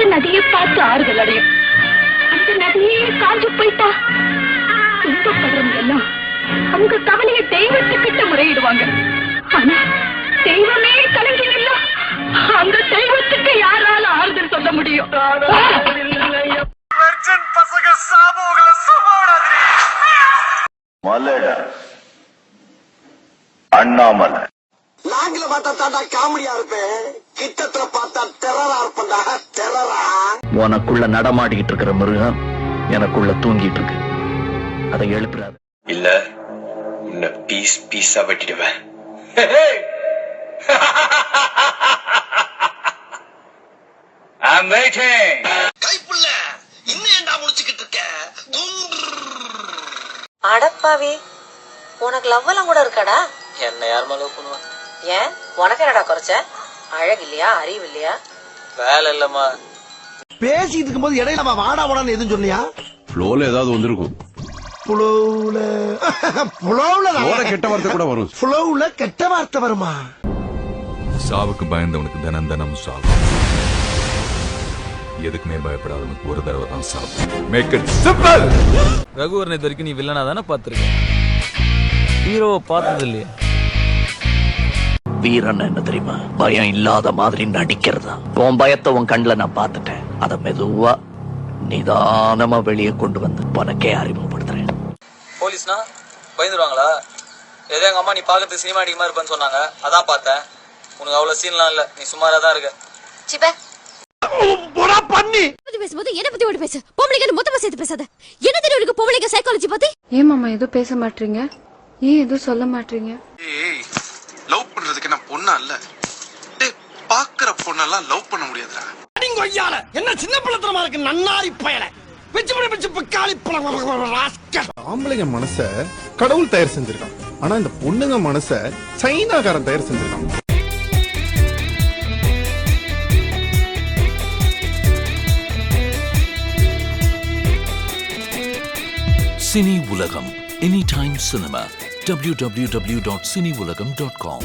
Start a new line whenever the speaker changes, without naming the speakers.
அந்த நதியை பார்த்து ஆறுதல் அடையும். அந்த நதியே காஞ்சு போயிட்டா துன்பப்படுறவங்க எல்லாம் அவங்க கவலையை தெய்வத்துக்கிட்ட முறையிடுவாங்க. ஆனா தெய்வமே கலங்கி இல்ல, அந்த தெய்வத்துக்கு யாரால ஆறுதல் சொல்ல முடியும்?
அண்ணாமலை
நாங்கள பார்த்தா தாண்டா காமெடியா இருப்பேன், கிட்டத்துல பார்த்தா டெரரா இருப்பேன்டா. டெரரா
உனக்குள்ள நடமாடிக்கிட்டு இருக்கிற மிருகம் எனக்குள்ள தூங்கிட்டு இருக்கு. அதை எழுப்புறாது
இல்ல உன்னை piece pizza வெட்டிடுவேன். I'm waiting.
Kaipulla இன்னும் ஏண்டா முடிச்சுக்கிட்டு இருக்க?
அடப்பாவி, உனக்கு லவ் எல்லாம் கூட இருக்காடா?
என்ன யாருமா லவ் பண்ணுவா?
ஏன் உனக்கு என்னடா குறைச்ச? அழகு இல்லையா, அறிவு இல்லையா?
வேலை இல்லம்மா.
பேசிட்டு இருக்கும்போது இடையில வாடா வாடான்னு எதுவும் சொன்னியா?
ஃப்ளோல ஏதாவது வந்திருக்கும்.
புலவுல
கெட்ட வார்த்தை கூட வரும்.
புலவுல கெட்ட வார்த்தை வருமா?
சாவுக்கு பயந்தவனுக்கு தினம் தினம் சாவு, எதுக்குமே பயப்படாதவனுக்கு ஒரு தடவை தான் சாவு. Make it simple.
ரகுவரன் இது வரைக்கும் நீ வில்லனா தானே பாத்துருக்க, ஹீரோவை பார்த்தது இல்லையா?
வீரன் என்ன தெரியுமா? பயம் இல்லாத மாதிரி நடிக்கிறதா. உன் பயத்தை உன் கண்ணுல நான் பார்த்துட்டேன். அதை மெதுவா நிதானமா வெளியே கொண்டு வந்து உனக்கே அறிமுகப்படுத்துறேன்.
போலீஸ்னா பயந்துருவாங்களா? ஏதோ எங்க அம்மா நீ பாக்கிறதுக்கு சினிமா அடிக்கமா இருப்பேன்னு சொன்னாங்க, அதான் பார்த்தேன். உனக்கு அவ்வளவு சீன்லாம் இல்ல, நீ சுமாரா தான் இருக்க.
பேசும்போது என்ன பத்தி ஓடி பேச, பொம்பளைங்க மொத்தமா சேர்த்து பேசாத. என்ன தெரியும் உனக்கு பொம்பளைங்க சைக்காலஜி பத்தி?
ஏன் மாமா எதுவும் பேச மாட்டீங்க? ஏன் எதுவும் சொல்ல மாட்டீங்க?
ஏய், லவ் பண்றதுக்கு நான் பொண்ணா இல்ல. டேய், பாக்குற பொண்ணெல்லாம் லவ் பண்ண முடியாதுடா.
கொய்யால என்ன சின்ன பிள்ளைத்தனமா இருக்கு, நன்னாரி பயல பிச்சு பிக்காளி ராஸ்கல்.
ஆம்பளைங்க மனச கடவுள் தயார் செஞ்சிருக்கான். ஆனா இந்த பொண்ணுங்க மனச சைனாக்காரன் தயார் செஞ்சிருக்கான்.
சினி உலகம், Anytime Cinema, www.cineulagam.com.